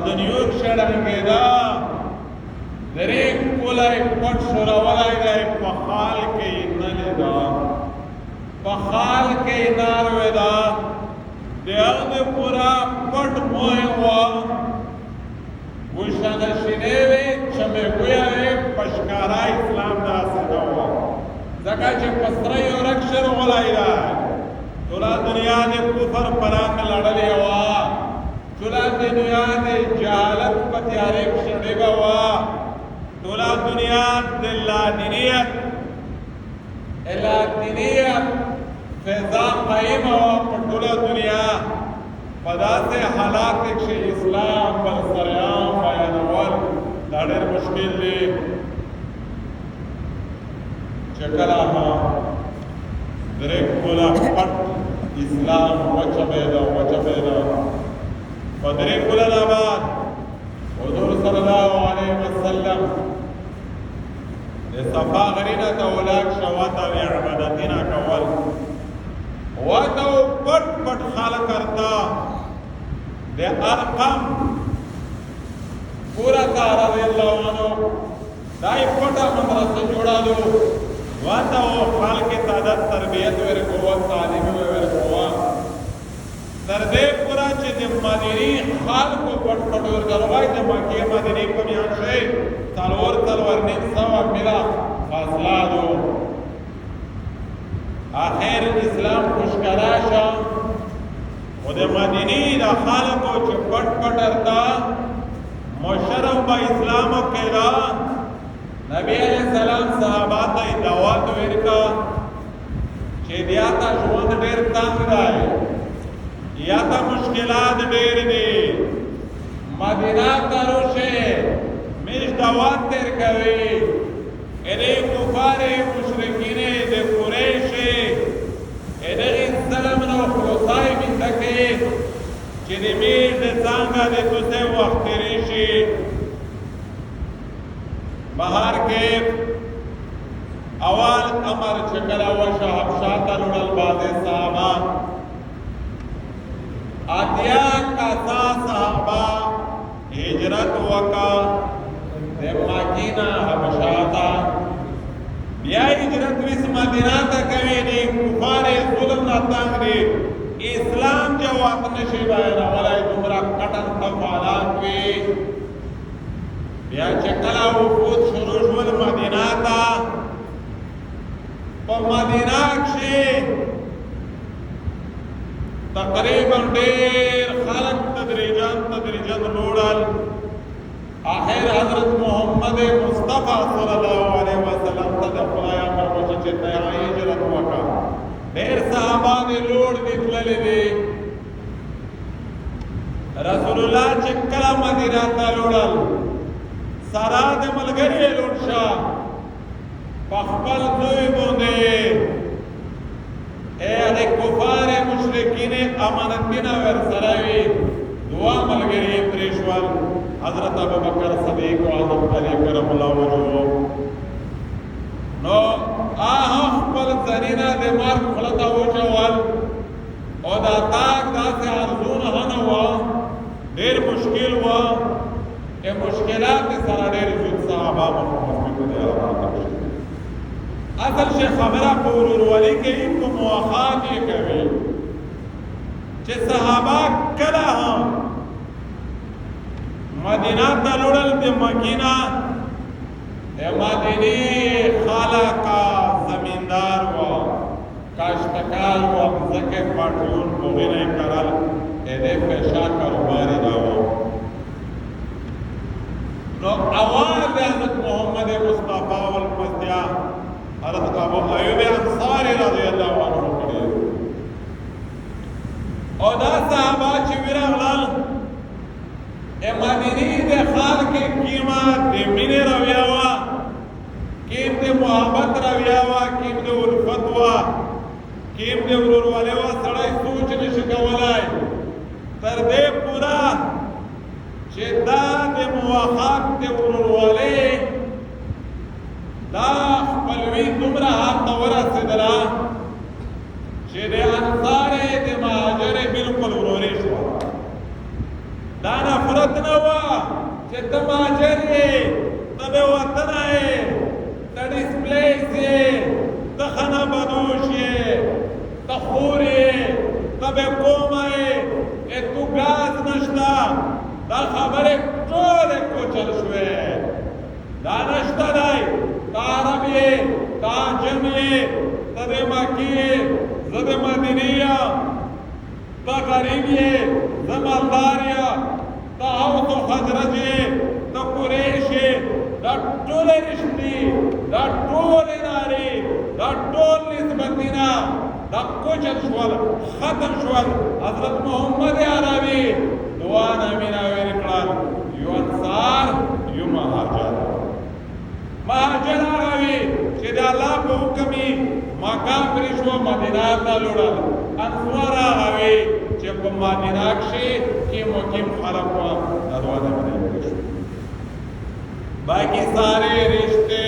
دنیو شړنګې دا درې کولای پټ شورولای دی په خال کې نه لیدا په خال کې ناروي دا دغه پورا پټ موي وا وشانه شینوي چې مې ګویا پښکارا اسلام دا سره و ځکه چې پستري او رکشر ولای دا ټوله دنیا د کفر پران لړلې وا ټوله دنیا د جهالت په تیارې شړې وا ټوله دنیا د لادینیت فضا قائمه وا په ټوله دنیا په داسې حالات کې چې اسلام بل سریان بیانول دا ډېر مشکل دی چې کله درې کولا پټ اسلام وچه پیدا په درې کولا نه بعد حضور صلی الله علیه وسلم د صفا غرینه ته ولاک شواته وی عبادتینا کول واته پټ پټ خلق کرتا د ارقم پورا کار رضی الله عنه دای پټه مدرسه جوړالو واته خلق تعداد تربیت ورکوه تعلیم ورکوه تر دې پورا چې د مدینی خلکو پټ پټ ورګروای د مکه مدینی په میان شي تلور نیم سوا میلا فاصله دو آخر اسلام خوشکارا شا و د مدینی د خلکو چې پټ پټ ارتا مشرف با اسلام کېدا نبی علیہ السلام صحابات دعوت ورکا چې بیا تا ژوند ډېر تنګ دی یا تا مشکلات ډېر دي مدینه ته روشه میش دعوت تر کوي اره کفار مشرکین د قریش اره سلام نو خلصای بندکه چې د میش د څنګه د توسه وخت ریشي بهر کې اول امر چکلا و شهبشا تلوڑل بازی صحابہ آتیا کاسا صحابہ ہجرت وکا دے مکینہ حبشا تا بیا ہجرت ویس مدینہ تا کوي دی کفار ظلم نتانگ دی اسلام جواب نشی باینا ولی دمرا کٹن تفالات وی بیا چکلا وفود شروع شول مدینہ تا په مدینہ کې تقریبا ډېر خلک تدریجاً لوړل آخر حضرت محمد مصطفی صلی الله علیه وسلم ته د خدای امر وشو چې تیاری هجرت وکړه ډېر صحابه دې لوړ دي تللي دي رسول الله چې کله مدینہ ته لوړل سارا د ملګری لوړ شه پخپل دوی بونده اے کفار مشرکین امانتینا ورسراوی دعا ملگری پریشوال حضرت ابو بکر صدیق و حضرت علی کرم اللہ وجهو نو آہا خپل زنینا دے مارک خلطا وچوال او دا تاک دا سے عرضون ہنوا دیر مشکل ہوا اے مشکلات سارا دیر زود صحابہ محمد کو دے اللہ اصل شي خبره په ورورولۍ کې په مواخات یې کوي چې صحابه کله هم مدینه ته لوړل د مکینه د مدینې خالقا زمیندار و کاشتکار و ځکه پټیون بغیر کرل دې پیشا کاروبار دا و نو اول حضرت محمد مصطفی والمصطفی حضرت ابو ایوب انصاری رضی اللہ عنہ کړي او دا صحابه چې ورغلل مدینی د خلق کیما د مینې رویه وا کیم د محبت رویه وا کیم د الفت وا کیم د ورورولۍ وا سړی سوچ نشي کولای تر دې پورا چې دا د موافق د ورورولۍ دا خپلوي دومره هاته ورسېدله چې د انصار د مهاجر بالکل وروري شو دا نه صورت نه وه چې ته مهاجر یې، ته بې وطنه یې، ته ډسپلیس یې، ته خانه بدوش یې، ته خور یې، ته بې قومه یې، تو ګاز نشته، دا خبرې ټولې کوچل شوې، دا نشته دی. ته عرب یې، ته عجم یې، ته د مکې یې، زه د مدینې یم، ته غریب یې، زه مالدار یم، ته اوس و خزرج یې، ته قریش یې، دا ټولې رشتې، دا ټولې نارې، دا ټول نسبتونه دا کوچل شول، ختم شول. حضرت محمد عربي دعا نامینه ویل کړل، یو انصار یو مهاجر. مهاجر هغه وي چې د الله په حکم یې مکه پرېښوه، مدینه ته لوړل. انصار هغه وي چې په مدینه کښې کې مقیم خلک وه، دا دعا نامینه پرېښوه. باقی سارے رشتے،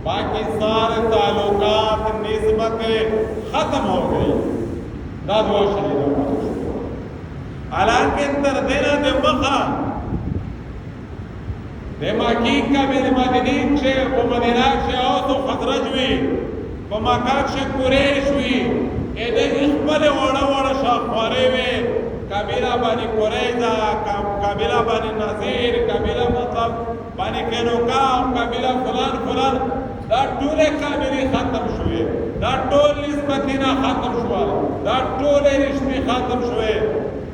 باقی سارے تعلقات، نسبتیں ختم ہو گئی. دا دعا شریف حالانکہ تر دینا دے مخا دے مکی قبیل مدینی چھے پا مدینہ چھے اوس و خزرج وی، پا مکہ چھے قریش وی، ایدے اخبر وڑا وڑا شاخوارے وی، قبیلہ بانی قریظہ، قبیلہ بانی نظیر، قبیلہ مطلب بانی قینوقا، قبیلہ فلان فلان، دا ټول قبیلې ختم شوې، دا ټول نسبتونه ختم شول، دا ټول رشتې ختم شوې.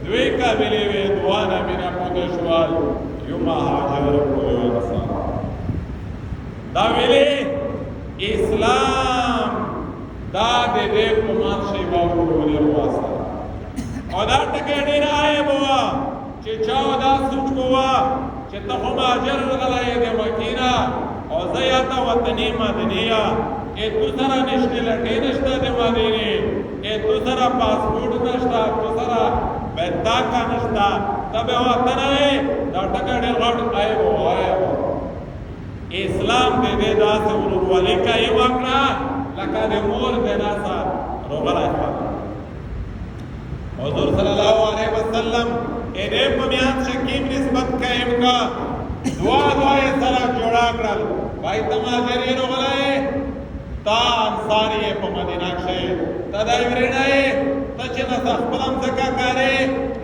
دوی قبیلې وې دعا نامینه پوته شول، یو مهاجر او یو انصار. دا ویلې اسلام دا د دې په مانشي باورولې واسطه او دا ټکی ډېر عیب وه چې چا دا سوچ کوه چې ته خو مهاجر راغلی یې د مکې نه او زه یا ته وطني مدینې یم، تو سره نشته لټې نشته د مدینې، تو سره پاسپورټ نشته، تو سره بیتاکا نشته، ته بې وطنه یې. دا ټکی ډېر غټ عیب وایه. اسلام د دې داسې ورورولي کوي وکړه لکه د مور د ناسه روغلی خلک. حضور صلی الله علیه وسلم دې په میان شکیم نسبت قائم کا، دعا یې سره جوړه کړل. وایي ته مهاجر یې روغلی یې، تا انصار یې په مدینه کښې، ته د ورېڼه یې، ته چې نه خپله مځکه کارې،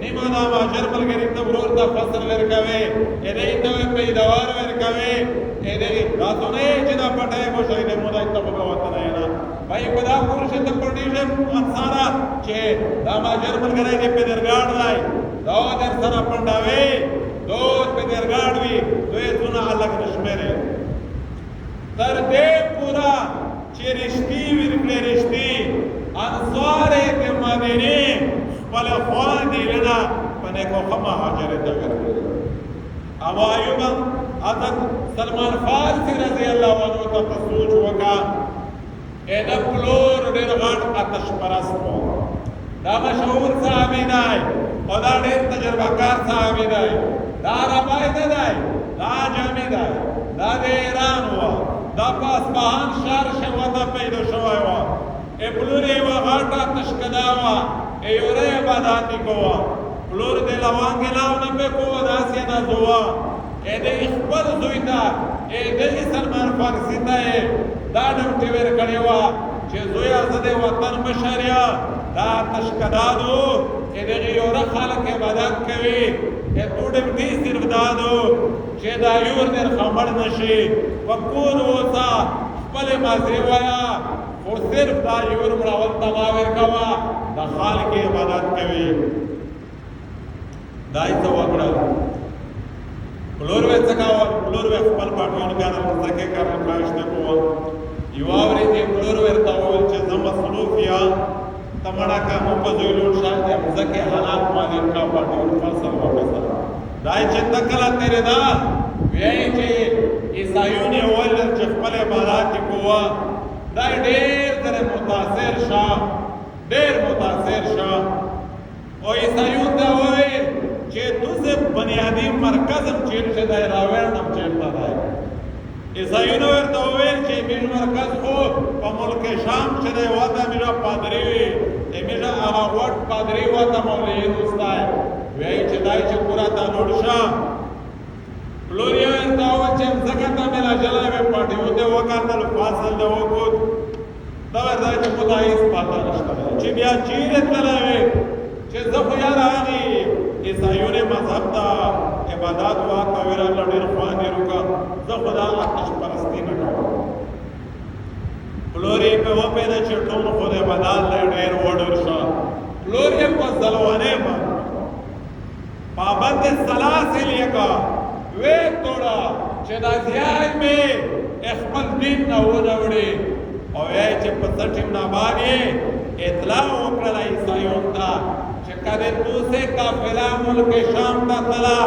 نیمه دا مهاجر ملګري ته ورور ته فصل ورکوې، هغې ته پیداوار ورکوې، هغې داسې نه یې چې دا پټی بوشی دی مودی ته خو بې وطنه یې نه. وایي په دا پورشې ته پټېږې انصاره چې دا مهاجر ملګری دې په درګاډ دی، دا در سره پنډوې، دوت په درګاډ وي، دوی څونه الګ نه شمېرې. تر دې پورا چې رشتې ورکړې رشتې انصار د مدینې خپله خویندې لنه په نیکوښه مهاجرې ته ورکړې. ابو ایوب حضرت سلمان فارسي رضی الله عنه ته په سوچ وکړه، د پلور ډېر غټ آتش پرست و، دا مشهور صحابي دی او دا ډېر تجربه کار صحابي دی، دا عربی نه دی، دا عجمي دی، دا د ایران و، دا په اصفهان ښار ته پیدا شوی و. پلور یې یوه غټه آتشکده وه، یوره یې بداتې کوه، پلور د لونګې لاو نه پې کوه، داسې یې نازوه. د خپل زوی ته دغې سلمان فارسي ته یې دا ډوټې ورکړې وه چې زویه زه د وطن مشر یم، دا آتشکدادو دغې یوره خلک عبادت کوي، تو ډوټې صرف دادو چې دا یور در خمړ نه شي، په کور اوسه، خپلې مازې وایه، خو صرف دا یور مړول ته ما ورکوه، د خالق عبادت کوي. دا یې څه وکړل؟ پلور به څه کول؟ پلور به خپل پټونګانو مځکې کرل کاشته کول. یوه ورځ یې پلور ورته وویل چې زه مصروف یم، ته مړه که مو په زوی لوړ شه، د مځکې حالات معلوم کړه، پټون فصل وکړه. دا یې چې ته کله تېرېده، وایي چې عیسایون یې وویل چې خپل عبادات یې کوه. دا یې ډېر سره متاثر شه، ډېر متاثر شه. او عیسایون ته وویل چې تو زه بنیادي مرکز هم چېرته دی، راوړم هم چېرته دی. عیسایونو ورته وویل چې زموږ مرکز خو په ملک شام چې دی، وته زموږ پادري وي، زميږه هغه غوټ پادري ورته مولوي دوستای وایي چې دای چې پورا ته لوړ شه پلور یې ورته وویل چې ځکه ته مې راجلی وې پټیو ته وکتل فاصل دې وکوت دا ورته چې خو دا هېڅ پته نشته چې بیا چیرې تللی وې چې زه خو یاره هغې عیسایونو مذهب ته عبادات واکوې راله ډېر خوند یې وکړه زه خو دا آتش پرستي نه کوم پلور یې په وپوهېده چې ټول خو د عبادات له ډېر وډر شه پلور یې په ځلوانۍ باندې پابند سلاسل یې کا وې توړه چې دا ځای مې خپل دین نه ونوړې او وایي چې په څه ټیم نه باندې اطلاع وکړله عیسایانو ته چې کله دوسرے قافله ملک شام ته تله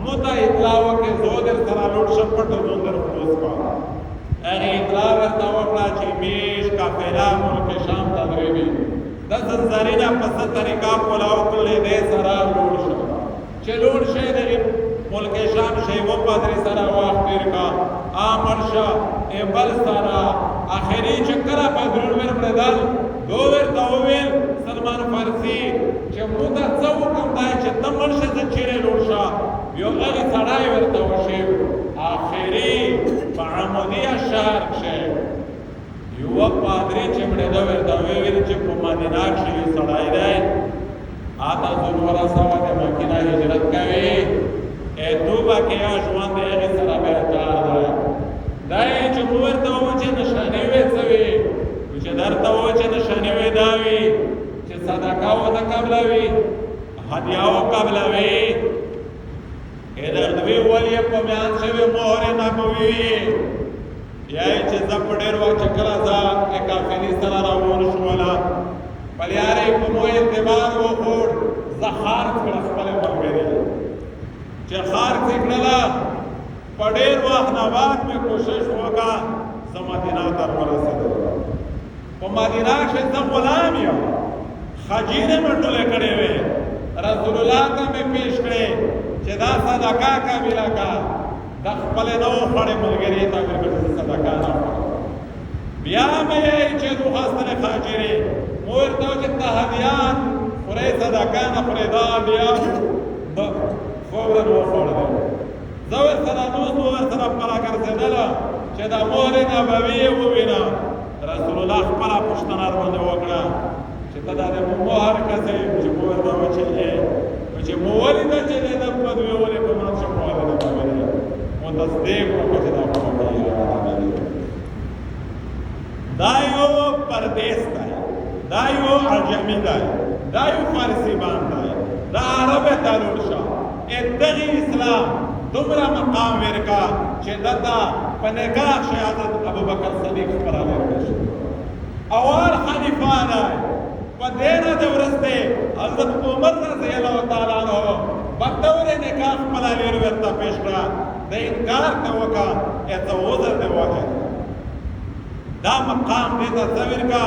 نو ته اطلاع وکړې زه در سره لوټ شم پټ زه در خلاص کړم هغې اطلاع ورته وکړه چې میش قافله ملک شام ته درېږي داسې زرینه په څه طریقه پوله وکړلې دې سره لوټ شه چې لوټ شي دغې ملک شام شی و پادری سره وخت تېر کا امر شه بل سره اخري چې کله پادرون ور پردل دو ورته وویل سلمان فارسي چې موږ ته څه وکړم دا چې ته مړ شه زه چیرې لوړ شه یو هغې سړی ورته وشي اخري په عمودیه شهر کښې یوه پادري چې مړېده ورته وویل چې په مدینه کښې یو سړی دی آتا ضروره سوه د مکې نه هجرت کوي توبه کې یا ژوند د هغې سره بهتر دی دا یې چې مو ورته وویل چې نښانې وې څه وي چې درته وویل چې نښانې وې دا وي چې صدقه ونه قبلوي هدیه وقبلوي درته وی ولې په میان شوې مهرې نبوي وي یا یې چې زه په ډېر وخت چې کله زه قافلې سره روان شوله پلیارې په مو اعتبار وخوړ زه خارج کړه خپلې ملګري چې خارج یې کړله په ډېر وخت نه بعد مې کوشش وکړه زه مدینه ته ورسېدم په مدینه کښې زه غلام یم خجیرې مې ټولې کړې وې رسول الله ته مې پیش کړې چې دا صدقه قابله کا د خپلې نه وخوړې ملګري ته مې کړې صدقه نه بیا مې چې روخاستنې خاجرې مو ورته وویل چې ته هدیان خورې صدقه نه خورې دا هدیان فورا وخوړلې زه ورسره دوست و ورسره خپله ګرځېدله چې دا مهرې نبوي یې ووینه رسول الله خپله پوښتنه ورباندې وکړه چې ته دا د مهر کسې چې مو ورته وویل چې چې مو ولیده چې دی د بدوې ولې په ما چې مهرې نبوي دی مو تصدیق وکړه چې دا په مهرې دا یو پردیس دی دا یو عجمي دی دا یو فارسي بان دی دا عربې ته لوړ شه دغې اسلام دومره مقام ورکا چې دته په نکاح کښې حضرت ابوبکر صدیق خپله ورکړه شي اول خلیفه دی په دې نه د وروسته حضرت عمر رضی الله تعالی عنه بطور نکاح خپله لور ورته پیش کړه د انکار ته وکړه څه عذر دی واجب دا مقام دې ته څه ورکا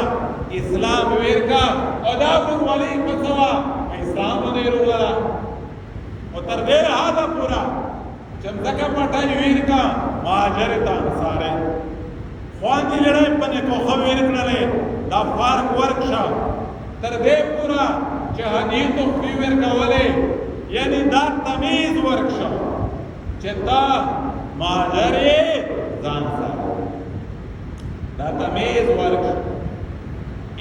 اسلام ورکا او دا ورورولي په څه وه اسلام باندې ورغله او تر دې حده پوره چې مځکه پټۍ ویر کا مهاجر ته انصارې خواندې لړۍ په نکوښه ویر کړلې دا فرق ورکشه تر دې پوره چې هدیې تحفې ورکولې یعنې دا تمیز ورکشه چې دا مهاجر یې ځان سره دا تمیز ورکشه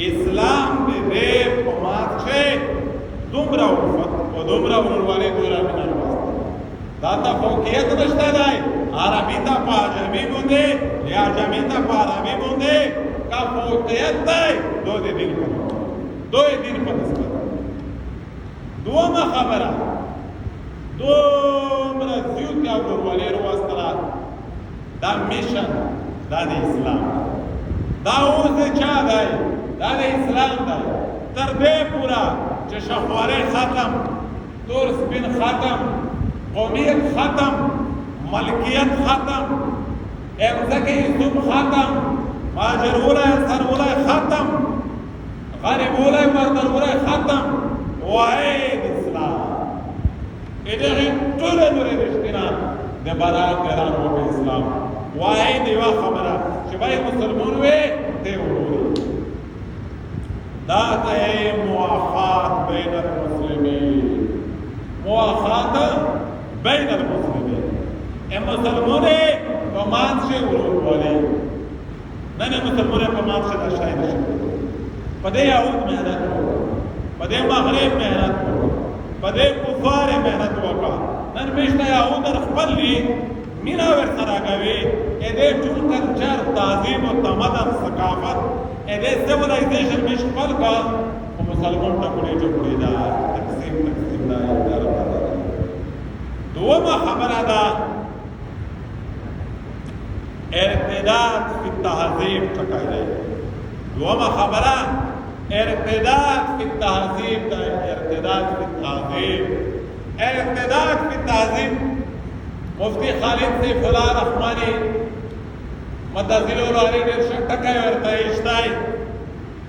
اسلام دې په مات کښې دومره الفت او دومره ورورولي دومره مینه دا ته فوقیت نشته دی عربي ته په عجمي باندې یا عجمي ته په عربي باندې کا فوقیت دی دو د دین په دوی دین په نسبت دومره خبره دومره زیات یا ورورولي راوستله دا میشن دا د اسلام دا اوس د چا دی دا د اسلام دی تر دې پوره چې شخوارې ختم تور سپین ختم قومیت ختم ملکیت ختم امزکی زوم ختم ماجر اولای سر اولای ختم غریب اولای مردر اولای ختم واحد اسلام ادغی طول دوری رشتنا ده برای قرآن و اسلام واحد یوا خبره چې بای مسلمان وی ته وروړي ذات ہے مواخات بین المسلمین، مواخات بین المسلمین. اے مسلمون پمان سے ورود والے ننے مسلمون پمان سے داشتائی نشکل پدے یعود محنت ہو، پدے مغرب محنت ہو، پدے کفار محنت ہوگا نن بیشتا یعود رخبر لی مینا ورسرا گوی ایدے چون کلچر تعظیم و تمدن ثقافت ایدے سیولائزیشن میں شکل کا وہ مسلمان ٹکڑے چکڑے دا تقسیم دا ادار دا. دوما خبر دا ارتداد فی التہذیب چکائی دے. دوما خبر ارتداد فی التہذیب دا ارتداد فی التہذیب. ارتداد فی التہذیب مفتی خالد سیف اللہ رحمانی متازلو لاری دیر شکتکای ورطایشتای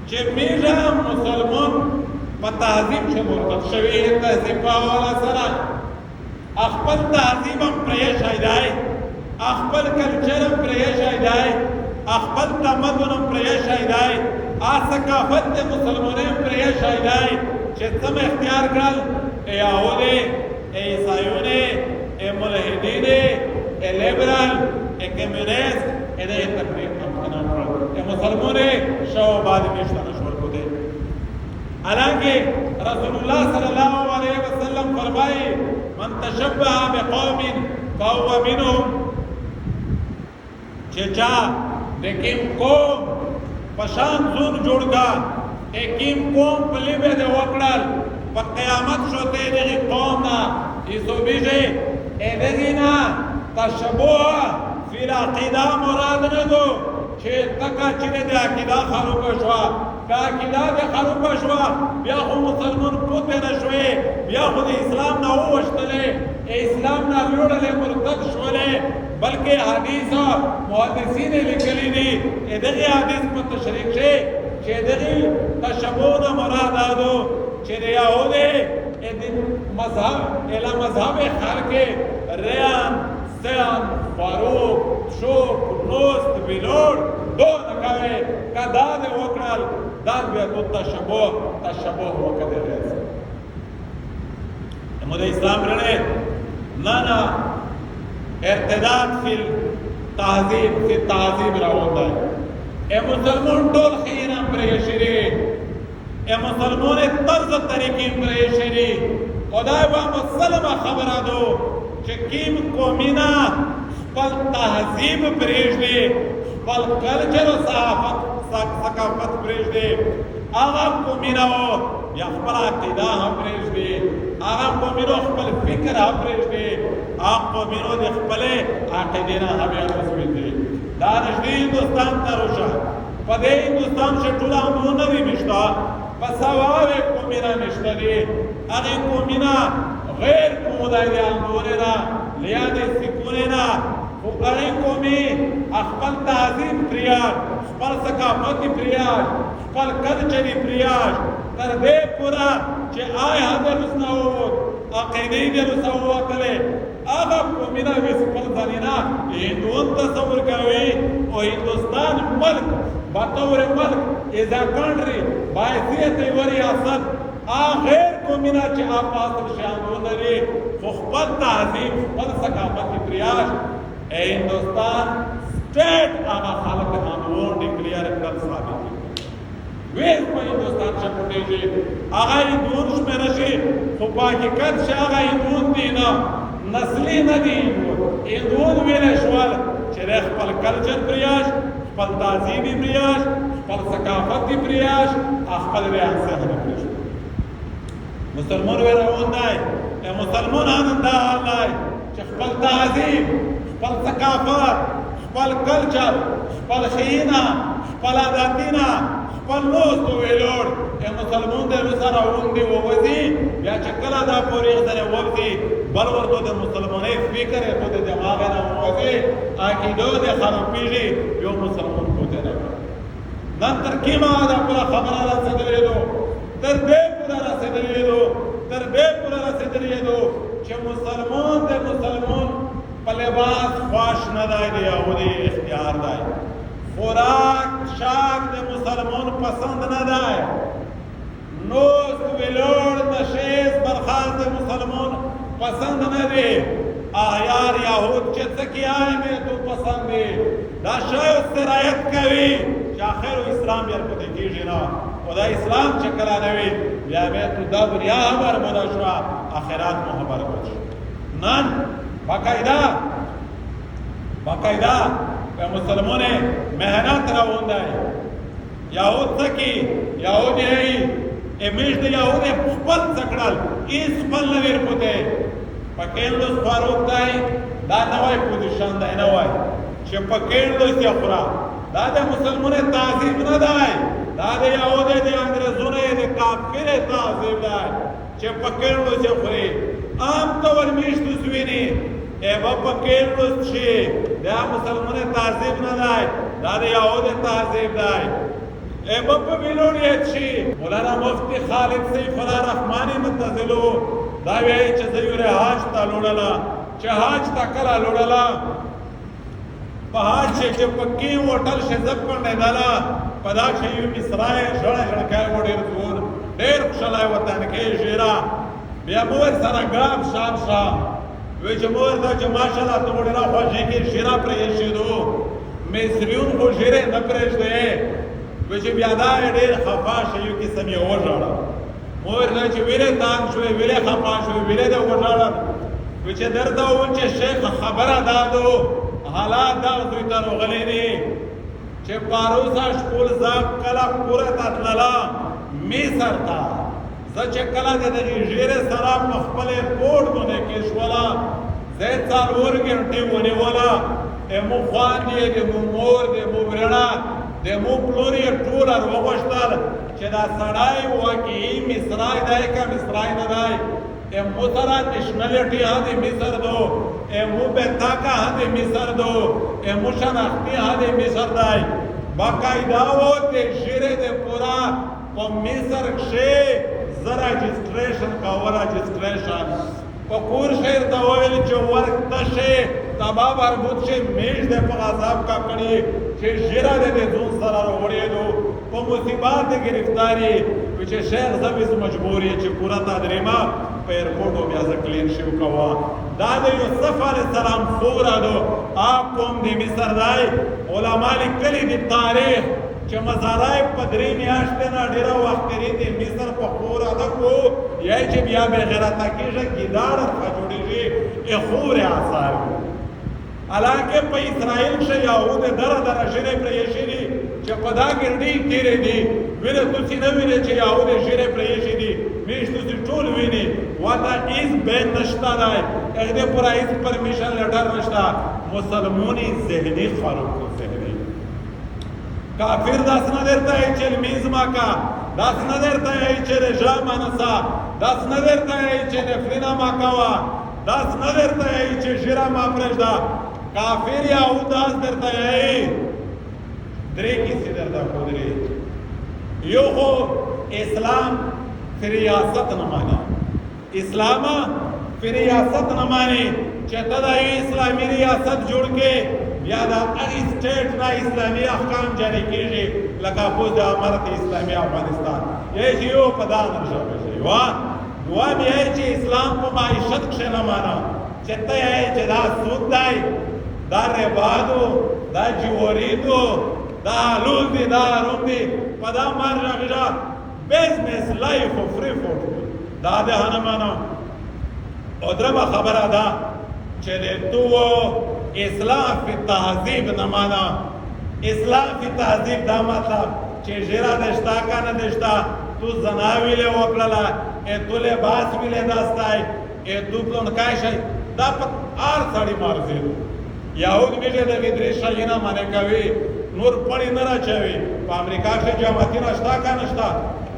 چه میجا مسلمان پا تحذیب چه مرتب شویه تحذیب پاوالا سرا اخبر تحذیبم پریش آیدائی، اخبر کلچرم پریش آیدائی، اخبر تمدنم پریش آیدائی، آسکافت مسلمانیم پریش آیدائی چه سم اختیار کرل اے آولے اے عیسائیونے اے ملحدین اے لیبرال اے کمیونسٹ اے دے تقریب ممکنان کرد اے مسلمون شو بعد نشتہ نشور کو دے. حالانکہ رسول اللہ صلی اللہ علیہ وسلم فرمائی من تشبہ بقوم فہو منہم چچا لیکن قوم پشان زون جوڑ گا ایکیم قوم پلی بے دے وکڑل پا قیامت شوتے دیگی قوم نا ایسو بیجے ایدگینا تشبوہ فی العقیدہ مراد ندو چھے تکا چنے دے عقیدہ خروب شوا کا عقیدہ دے خروب شوا بیا خود مسلمان پوتے نشوے بیا خود اسلام نا اوشتلے اے اسلام نا لوڑلے مرتد شولے بلکہ حدیث محدثین لکلی دی ایدگی حدیث پر تشریک شے چھے ایدگی تشبوہ مراد آدو چھے دے یہودے مذہب الى مذہب خلق ریان سیان فاروق شوق نوست بلوڑ دو نکوے کا داد وکرال داد بیا تو تشبوہ وکدے ریس مدہ اسلام رنے نانا ارتداد فی التہذیب فی التہذیب رہوتا ہے. اے مسلمان ٹول خیران پریشری اے مسلمون طرز طریقیم پریشری خدای با مسلم خبر دو چکیم قومینا پل تہذیب پریش دے پل کلچر و ثقافت پریش دے آغا قومینا ہو یا خپل عقیدہ ہم پریش دے آغا قومینا خپل فکر ہم پریش دے آغا قومینا دے خپلے عقیدینا ہمیں رسول دے. دانشدی ہندوستان تروشا پدے ہندوستان سے ٹولا ہم نوی مشتا پسواوے قومینا نشتا دے اگے قومینا غیر قومدائی دے اندورینا لیادے سکونینا اگے قومی اخپل تحذیب پریاج اخپل ثقافتی پریاج اخپل کلچری پریاج تر دے پورا چے آئے حضر رسنا ہوت عقیدی دے رسا ہوا کلے آغا قومینا ویسپل زنینا ہندوان تصور کروی او ہندوستان ملک بطور ملک از a country باعثیت وریاست آخر قومینا چی آپ آسل شاندون داری خخبت تعظیم خخبت ثقافتی پریاش اے ہندوستان سٹیٹ آغا خالق ہندوان ڈکلیر کر ثابت ویس پا ہندوستان شکوٹے جی آغا ہندوان شمیرشی خبا کی کد شا آغا ہندوان دینا نسلی ندی ہندوان ویلشوال چرے خپل کلچر پریاش خپل تعظیمی پریاش خپل ثقافتی پریاش خپل ریاست ہم پریاش مسلمان ویرا ہوندائی اے مسلمان آنندہ آلائی چه خپل تعظیم خپل ثقافت خپل کلچر خپل خینا خپل عادتینا خپل نوست ویلوڑ اے مسلمان دے رسارا ہوندی ووزی یا چکلا دا پوری اغزر ووزی بلور دو دے مسلمانی فکر ہے تو دے دماغینا ووزی آکیدو دے خرپیجی یو مسلمان کو دے نکر نن ترکیمہ آدھا پورا خبرالا صدرے دو تر دے پورا رسدریے دو تر دے پورا رسدریے دو چھ مسلمان دے مسلمان پلباس خواش ندائی دے یہودی اختیار دائی خوراک شاک دے مسلمان پسند ندائی نوست ویلوڑ نشیز برخاست مسلمون پسند نہ دے آیار یہود چه سکی آئے میں تو پسند دے دا شای اس سے رایت کوي چه آخر و اسلام یار پتے کیجی نا و دا اسلام چکلا نوی بیا میں تو دا دنیا ہمار مدا شوا آخرات محبر کچھ نن باقاعدہ مسلمون محنت روان دائی یہود سکی یہود یہی امیش دا یہود پل سکڑل اس پل نویر پتے پکیلوس فاروق دائی دا نوائی پوزیشن دائی نوائی چه پکیلوس یا خورا دا دا مسلمون تعظیم ندائی دا دا یہود دے انگرزون دے کافر تعظیم دائی چه پکیلوس یا خوری عام طور میشتو سوینی اے با پکیلوس چی دا مسلمون تعظیم ندائی دا دا یہود تعظیم دائی اے بابا بیلوڑی اچھی مولانا مفتی خالد سیف اللہ رحمانی متظلو داوی ای چه زیور حاج تا لوڑلا چه حاج تا کلا لوڑلا پا حاج چه پکی وٹل شزب کنڈے دالا پدا چه یو مصرائی شڑا شڑکای و دیر زون دیر کشلائی وطن که جیرا بیا مور سارا گرام شام شا وی چه مور دا چه ماشالله تو وڑیرا خواجی که جیرا پریشی دو مصریون خو جیره نپریش دے وچ بیا دا ډېر خفا شیو کې سمې وژړل مور نه چې ویلې تان شوې ویلې خفا شوې ویلې د وژړل وچ درته و چې شیخ خبره دادو حالات دا دوی ته غلې دي چې پاروسا شکول زاب کلا پوره تطللا مصر تا زچ کلا د جیره سره خپل کوډ باندې کې شولا زه څار ورګنټي ونی ولا مو خوان دي د مور د مورنا د مو پلوري ټولر وغوښتل چې دا سړی واقعي مصرای دی که مصرای نه دی مو سره نشنلیټي ها د مصر دو مو بتاکا ها د مصر دو مو شناختی ها د مصر دی باقاعده و د ژیرې د پورا په مصر کښې زه رجسټریشن کوه رجسټریشن په کور شهر ته وویل چې ورک تشه تبا بربود شي میش د په عذاب کا کړي چې ژیره د ځون سره وړېدو په مصیبات د گرفتاری چې شیخ زبیز مجبوری چې پورا تدریما په ایرپورټ بیا ځکلین شو کوا دا د یوسف علیه السلام خورا دو آپ قوم د مصر دای علما لیکلي د تاریخ چې مزارای په درې میاشتې نه ډېره وخت تېرې د مصر په خورا ده کو یا چې بیا بې غیرته کېږي ګیداړ څخه جوړېږي خورې آثار حالانکه په اسرائیل کښې یهود دره دره ژیرې پرېښي دي چې په دا ګرډۍ تېرې دي وینې تاسې نه وینئ چې یهود ژیرې پرېښي دي میش تاسې ټول وینئ ورته هېڅ بیت نشته دی هغې دې پوره هېڅ پرمیشن لیټر نشته مسلمون ذهنی خروق ذهنی کافر داس نه درته یې چې لمونځ مه کا داس نه درته یې چې رژه منسه داس نه درته یې چې نفلونه مه کوه داس نه درته یې چې ژیره مه پرېږده کافر یهود داس درته یې درې کیسې درته ښودلې یو خو اسلام فی ریاست نه ماني اسلام فی ریاست نه ماني چې ته دا اسلامي ریاست جوړ کې بیا دا هغې سټیټ نه اسلامي احکام جاري کېږي لکه اوس د امارت اسلامي افغانستان یې چې یو په دا نرشه شي دوام یې چې اسلام په معیشت کښې نه مانه چې ته یې چې دا سود دی دا ربا دو دا جواری دو دا حلول دی دا حرام دی په دا مارجه غږه بزنس لایف او فری فوډ دا د نه مانه او درېمه خبره ده چې د تو اصلاح فی تهذیب نه مانا اصلاح فی تهذیب دا مطلب چې ژیره دشتا که نه دشتا تو زنا ویلې وکړله تو لباس ویلې داستی تو پلونکی شی دا په هر سړي مارزېدو یهود میږي د ویدرې شی نه منې کوي نور پړی نه راچوي په امریکا کښې جماعتونه شته که نه شته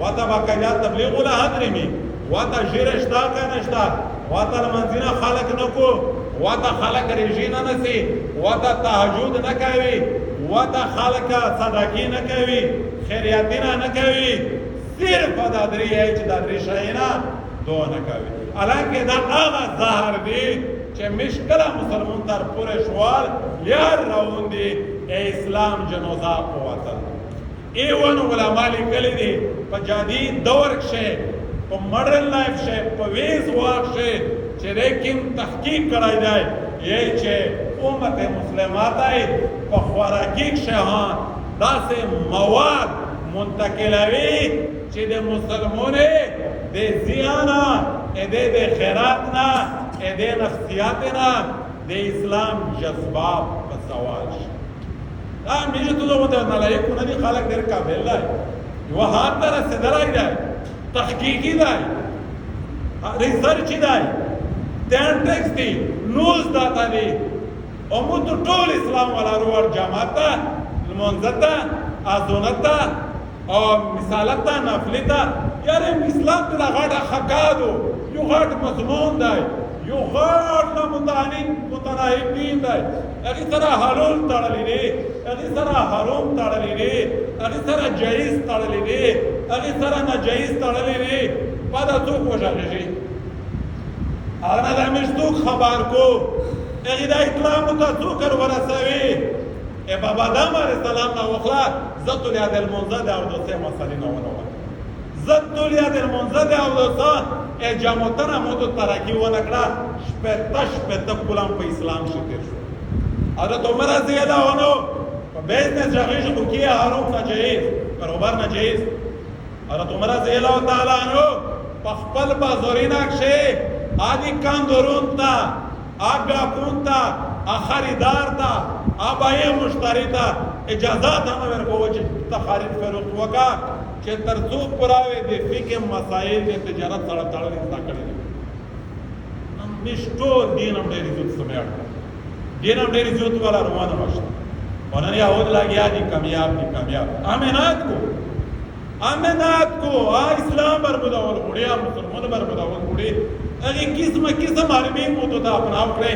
ورته باقاعده تبلیغ وله هدرېمي ورته ژیره شته که نه شته ورته لمنځونه خلک نه کو ورته خلک رژې نه نیسي ورته تهجد نه کوي ورته خلک صدقې نه کوي خیریتونه نه کوي صرف دا درې چې دا درې شیونه دو نه کوي حالانکه دا هغه زهر دی چې مشکله مسلمان تر پورې شوال یار روان دی اسلام جنازه په وطن ایون علماء لیکلی دي په جدید دور کې په ماډرن لایف کې په ویز واک کې چې لیکن تحقیق کړای دی یې چې امت مسلمه ته په خوراکي شهان داسې مواد منتقلوي چې د مسلمانې د زیانا د خیرات نه د نفسیات نه د اسلام جذبات په سوال شي دا میشه تو ته نه لای کو نه دي خلک ډېر قابل دی یو هات ته رسیدلای دی تحقیقی دی ریسرچ دی تینټکس دی نوز داتا دی او مو ټول اسلام ولا روار جماعت المنزتا ازونتا او مثالتا نفلتا یاره اسلام ته غاټه حقادو یو غاټ مضمون دی یو غاټ متناهب دین دی هغه سره حلال تړلې دي هغه سره حرام تړلې دي هغه سره جایز تړلې دي هغه سره ناجایز تړلې دي پدا څوک وژغږي هغه د مشتو خبر کو هغه د اطلاع متذکر ورسوي ای بابا آدم علیه السلام نه وخلا زت الیاد المنزد او دوسه مسلې نه ونه زت الیاد المنزد او دوسه ای جاموتنا مو ته ترقی ونه کړه شپته کلام په اسلام شو تیر شو حضرت عمر رضی الله عنه په بزنس جغیش کو کیه حرام ناجایز کاروبار ناجایز حضرت عمر رضی الله تعالی عنه په خپل بازارینا کې آدی کاندورون تا آگا کونتا خریدار تا آبای مشتری تا اجازات ہمیں ورکو چی تخارید فروخت وکا چی ترسوب پراوے دی فکر مسائل دی تجارت سڑا تڑا رستا کری دی مشتو دین ہم دیری زود سمیاٹ دین ہم دیری زود والا روانا مشتا ونن یہود لگیا دی کامیاب آمینات کو اسلام برمداول خوڑی مسلمان برمداول خوڑی اگه قسم عربی موتو تا اپناو کرے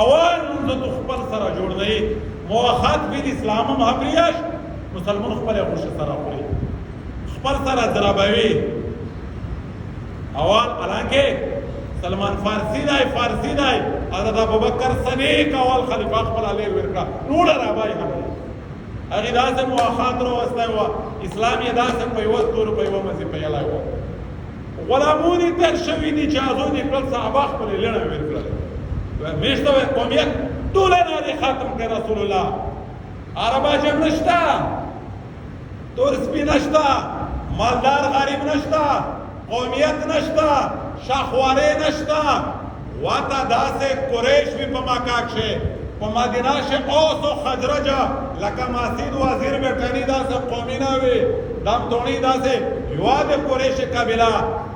اول انزو خپل سره جوړ دی مواخات بید اسلام هم حقریاش مسلمان خپل خوش سره خوری خپل سره ضربوی اول حالانکه سلمان فارسی دی حضرت ابوبکر صدیق اول خلیفہ خپل علی ورکا نور رابای هم اگه داسه مواخات رو واسطه و اسلام یې داسه په یو تور په یو مزي په یلا و غلامونی تر شوی دي چې هغه د خپل صحابه خپل لړ ورکړل میشته قومیت ټول نه ختم کړ رسول الله عربا جمع نشتا تور سپی نشتا مالدار غریب نشتا قومیت نشتا شاخواره نشتا واتا داسه قریش وی په مکه کې په مدینه کې اوس او خزرج لکه ماسید وزیر بیٹانی داسه قومینا وی دم دونی داسه یواد قریش قبیله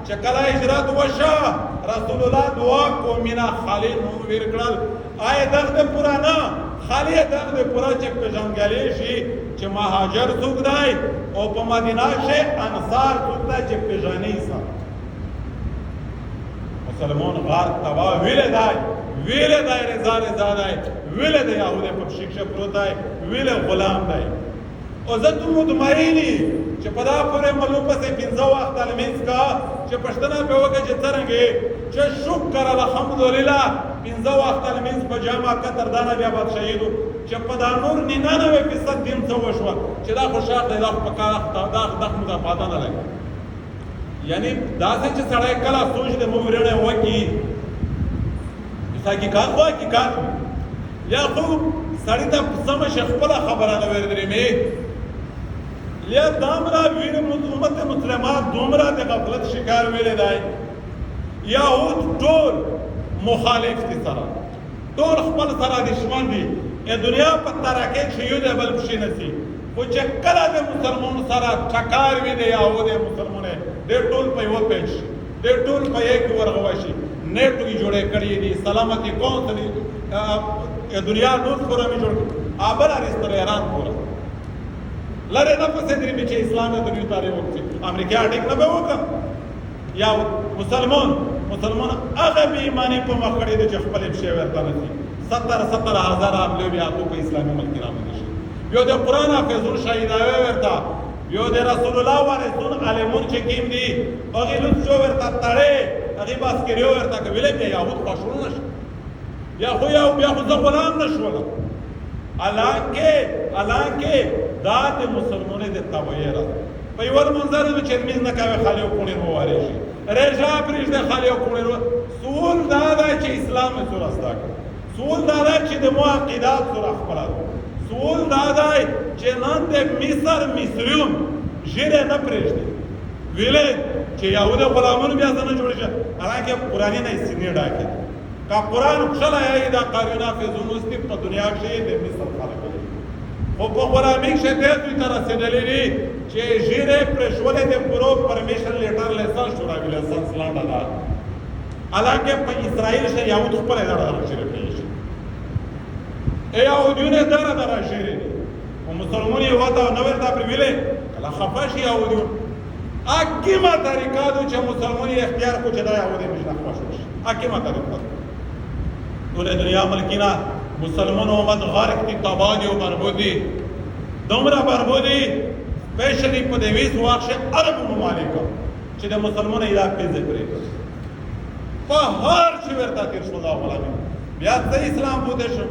چې کله هجرت وشا رسول الله دعا قومینا خالی نو ورکړل آی دغه پرانا خالی دغه پورا چې پیژنګلې شي چې مهاجر څوک دی او په مدینه کې انصار څوک دی چې پیژنې سم مسلمان غار توا well the Raza the well the یهود په شیشه پروت دی ویل غلام دی او زه ته مطمئنی چې په دا پورې ملو پسې پنځه وخت المنځ کا چې پښتنه په وګه چې څنګه چې شکر الحمدلله پنځه وخت المنځ په جامع کتر دانه بیا باد شهیدو چې په دا نور 99% دین څه وشو چې دا خوشاله دی دا په کار دا مضافات نه لګي یعنی دا چې سړی کله سوچ دې مو ورنه وکی حقیقت یا خو سړی ته سم خپل خبره نه ورېدرې مې لیا دامرا ویر امت مسلمان دومرا دے غفلت شکار ویلے دائے یہود ټول مخالف دی سرا ټول خپل سرا دشمن دی اے دنیا پر ترکے چھیو دے بل پشی نسی وہ چکلا دے مسلمان سرا ٹھکار وی دے یہود دے مسلمان دے ټول پہ وہ پیش دے ټول پہ ایک ورغوشی نیٹو کی جوڑے کری دی سلامتی کون سلی دنیا نوز پورا می جوڑ آبر آرستر ایران پورا لره نه پسې درې چې اسلام د دنیا تاریخ وکړي امریکا اټیک نه به وکړه یا مسلمان هغه به ایمانی په مخ کړی د خپل شی ورته نشي 70,000 عامله بیا په اسلامي ملک راځي شي you the Quran حافظون شهیداوي ورته you the رسول الله وارثون عالمون چې کیم دي هغه لږ شو ورته تړي هغه باس کړیو ورته کوي بیا یهود پښونو نشي یا خو بیا خو غلام نشول الان کې دا د مسلمانۍ د تبعیه را په یوه منظر چې لمونځ نه کوي خالي او کوڼې ووارې شي رژا پرېږده خالي او کوڼې سوال دا ده چې اسلام مې سوله زده کړه سوال دا ده چې د مو عقیدات سوله خپله سوال دا دی چې نن د مصر مصریون ژیرې نه پرېږدي ویلې چې یهود غلامونو بیا څه نه جوړ شي حالانکه قرآني نه یې سینې ډاکې که قرآن کښلی یې دا قارون حافظون اوسدي په دنیا کښې د مصر خلک دي خو په غلامي کښې دې دوی ته رسېدلي دي چې ژیرې پرېښولې د پرو پرمیشن لیټر لایسنس جوړوي لایسنس لانډه ده حالانکه په اسرائیل کښې یهود خپله دره ژیرې پرېږدي یهودیونه دره ژیرې دي خو مسلمون یې وته نه ورته پرې ویلې کله خفه شي یهودیون حکیمه طریقه ده چې مسلمان یې اختیار کړو چې دا یهودي مشته خوښ شي حکیمه طریقه ټولې دنیا ملکینه مسلمان امت غرق دي تباه دي او بربود دي دومره بربود دي سپیشلی په دې ویس واښه عربو ممالکو چې د مسلمانو علاقې ذکر کوي په هر څه ورته تیر شو دا غلامي بیا څه اسلام بوده شو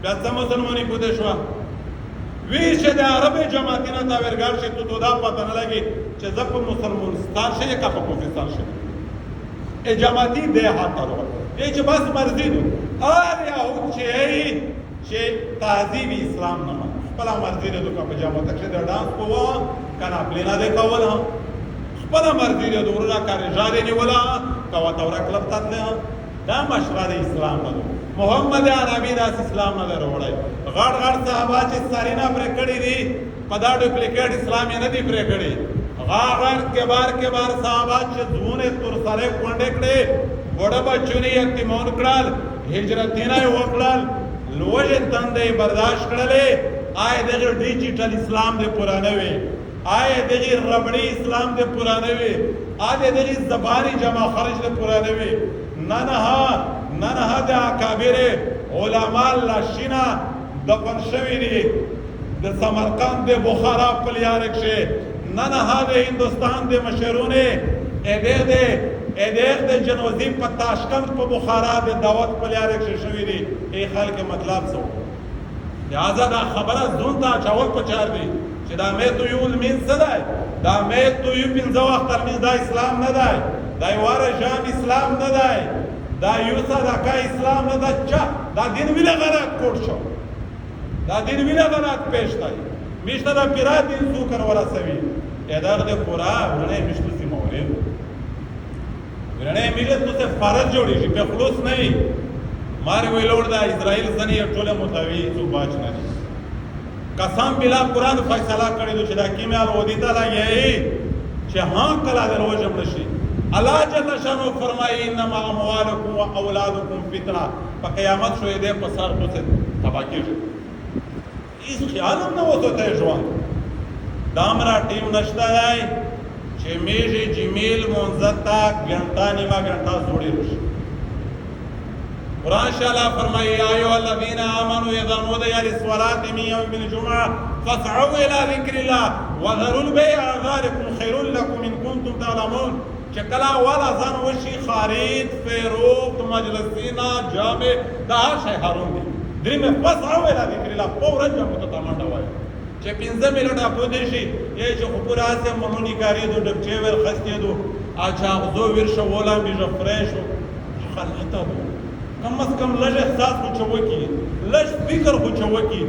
بیا څه مسلمانۍ بوده شو وی چې د عربي جماعتونو ته ورګار شي ته دا پته نه لګي چې زه په مسلمانستان شي کا په کوفستان شي ای جماعتي ده هاته ورو ای چې بس مرضی دي ار یهود چې تعذیب اسلام نه ما خپل مرضی ده دوه په جماعت کې د ډانس کوو کنه پلینا ده کول خپل مرضی ده ورونه کاری جاري نیولا کا تورا کلب تاتله دا مشره د اسلام نه محمد عربي داس اسلام نه وروړی غړ صحابه چې سارینا پر کړی دي په دا ډوپلیکیټ اسلام یې نه دی پر کړی غړ کبار صحابه چې زونه تر سره کونډه کړي وړه بچونی یتیمون کړل هجرتینه وکړل لوجه تندې برداشت کړلې آی دغه ډیجیټل اسلام دې پرانه وي آی دغه ربړی اسلام دې پرانه وي آی دغه زبانی جمع خرج دې پرانه وي نه د اکابر علما لاشینا دفن شوی دي د سمرقند د بخارا په لیاره کښې نه د هندوستان د مشرونه ادېر د جنوزي په تاشکند په بخارا د دعوت په لیاره کښې شوي دي ای خلک مطلب څه لہذا دا خبره زون ته اچول پکار دي چې دا مې تو یو لمین څه دی دا مې تو یو پنځه وخت لمین دا اسلام نه دی دا یواره جام اسلام نه دی دا یو صدقه اسلام نه ده چا دا دین ویله غرات کوټ شو دا دین ویله غرات پیش دی میشته دا پیرا دین سو کر ورسوي ادار د پورا ورنه میشته سیموري ورنه میشته ته فرض جوړی شي په خلاص نه مار ویلور دا اسرائیل سنی ټوله متوی سو باج نه قسم بلا قران فیصله کړی چې دا کیمیال ودی تعالی یې چې ها کلا دروازه پرشي اللہ جل شانو فرمائی انما اموالکم و اولادکم فتنہ پا قیامت شوئے دے پسار تو سے تباکی شو اس خیالم نہ ہوتا ہے جوان دامرا ٹیم نشتا ہے چھ میجی جمیل منزتا گھنٹا نیما گھنٹا زوڑی روش قرآن شاءاللہ فرمائی آئیو الذین آمنوا اذا نودی للصلاة من یوم الجمعہ فاسعوا الى ذکر اللہ وذروا البیع ذلکم خیر لکم ان کنتم تعلمون چې کله والا ځان وشي خارید فیروخت مجلسینا جامع دا شی حرام دي درې مې پس راوې را دي کړل په ورځ مو ته منډه وای چې 15 منټه په دې شي یې چې خبر اسه مونږ کاری دو ډبچې ور خسته دو اچھا زو ور شو ولا می جو فرش خلته کم از کم لږ احساس کو چوکي لږ فکر کو چوکي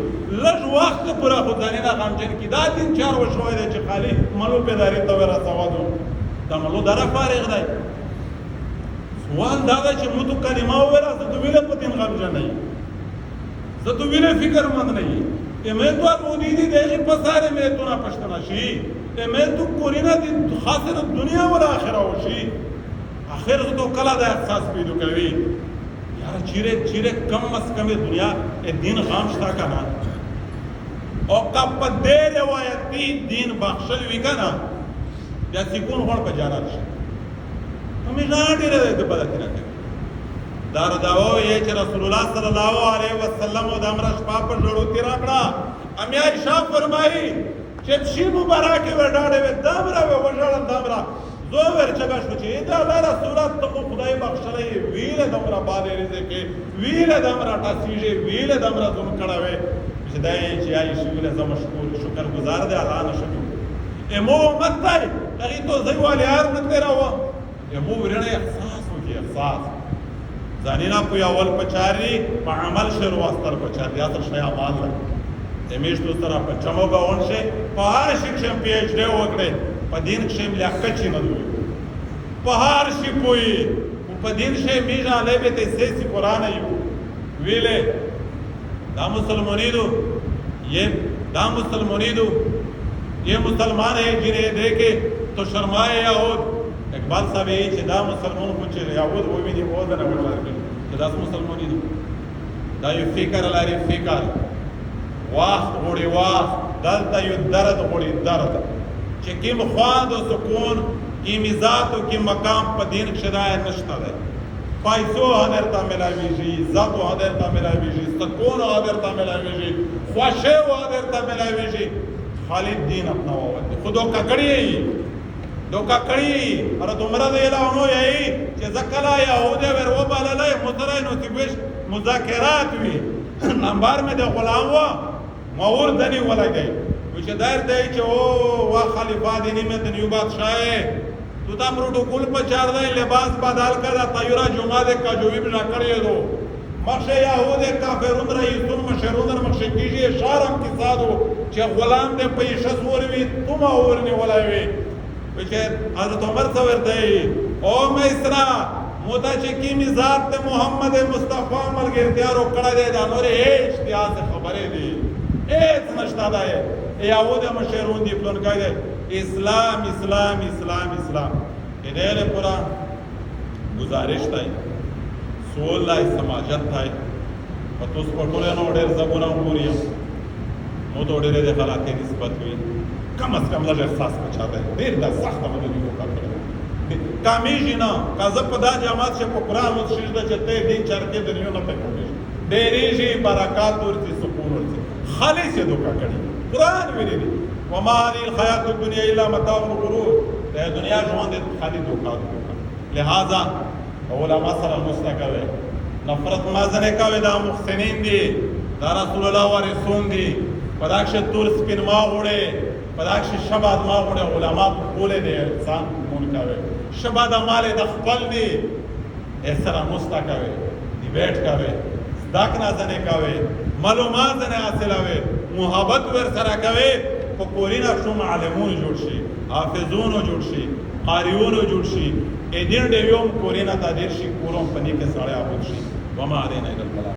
لږ وخت پورا خدای نه غمجن کی دا 3-4 وشوي چې خالی ملو په داري ته ورا سوادو تملو دره فارغ دی سوال دا ده چې موږ کلمه وویله زه تو ویله په دین غمجن نه یم زه تو ویله فکر مند نه یم امه تو مودیدی دغه په ساره مې تو نه پښتنه شي امه تو کورینه دي خاطر دنیا ولا اخره وشي اخر تو کلا دا احساس پیدا کوي یار چیرې کم از کم دنیا دین غام شتا کنه او کا په دې روایتي دین بخښل وی کنه یا سکون غوړ په جانات شي همې نه ډېره د پدې نه کوي دا داو یې چې رسول الله صلی الله علیه وسلم د امر شپه پر جوړو تیر کړه امیا عائشہ فرمایي چې شی مبارک وډاړې و دامره و وژړ دامره زو ور چګه شو چې دا رسول الله ته خدای بخښلې ویل دامره باندې رزق ویل دامره تاسیږي ویل دامره زم کړه چې دا یې چې یایي شویله زه مشکور شکر گزار دی الله نشم امو امت دی هغې تو زه والی هر نه تېراوه امو ورینه احساس وکړي احساس ځانینا په اول پچاری په عمل شروع واستر پچاری اصل شی اعمال ده امیش تو سره په چمو باون شي په هر شي کې پی ایچ ډی وکړي په دین کې ملکه چي نه دوی په هر شي پوي په دین شي میجا لبه ته سي قرآن یو ویله دا مسلمانیدو یہ مسلمان ہے جنہیں دیکھے تو شرمائے یہود اقبال صاحب یې چې دا مسلمان خو چې یهود وویني او دا نه ورکړي چې دا مسلمانیدو دا یو فکر لري فکر واخ غوړي واخ دلته یو درد غوړي درد چې کوم خواد او سکون کوم ذات او کوم مقام په دین کې شدای نشته ده پیسو حضرت ملاویږي عزت حضرت ملاویږي سکون حضرت ملاویږي خوښه حضرت ملاویږي خالد دین اپنا ووت خودو ککړی دوکا کړی اره دومره دی لاونو یې چې زکلا یهوده ور و بالله متره نو تیبش مذاکرات وی نمبر مې د غلام و مور دني ولګي چې دار دی چې او وا خلیفہ دینی مې د نیو بادشاہ تو دا پروتوکول په چار دی لباس بدل کړه طیاره جمعه د کاجوی بنا کړی دو مخشه یهوده کافرون رئیسون مشرون مخشه کیږي شارم کې سادو چې غلام دې پیسې سوروي تم اورني ولوي وچه حضرت عمر څه ورته او میسرا مودا چې کی ذات محمد مصطفی ملګرتیا رو کړه دې دا نور هیڅ اتیاس خبره دي هیڅ نشته ده یهود مشرون دي پلان کوي اسلام اسلام اسلام اسلام دې له پورا گزارش تای سوال لای سماجت تای په توس په ټول نو ډېر زبونه وګوریم نو ته ډېر د حالات نسبت وي کم از کم لږ احساس پچا دی ډېر د سخته باندې یو کار کوي کامیږي نه کازه په دا جماعت چې په قرآن او سجده چې ته دین چرته د نیو نه پکوي ډېریږي برکات ورته سکون ورته خالص یې دوکا کړی قرآن ویلي دی وما هذه الحیات الدنیا الا متاع الغرور دا دنیا ژوند خالي دوکا لہذا علماء سره مستقوي نفرت مازنه کوي دا محسنین دي دا رسول الله ورسون دي پداکش تور سپین ما وړي پداکش شباد ما وړي علماء بوله دي انسان مون کوي شباد مال د خپل دي اسره مستقوي ډیبیټ کوي داک نازنه کوي معلومات نه حاصلوي محبت ور سره کوي په کورینا شوم عالمون جوړ شي حافظون جوړ شي قاریون جوړ شي ا دین د یوم کورینا تا دیر شي کوروم پني کې سړی ابو شي وما علينا الا البلاغ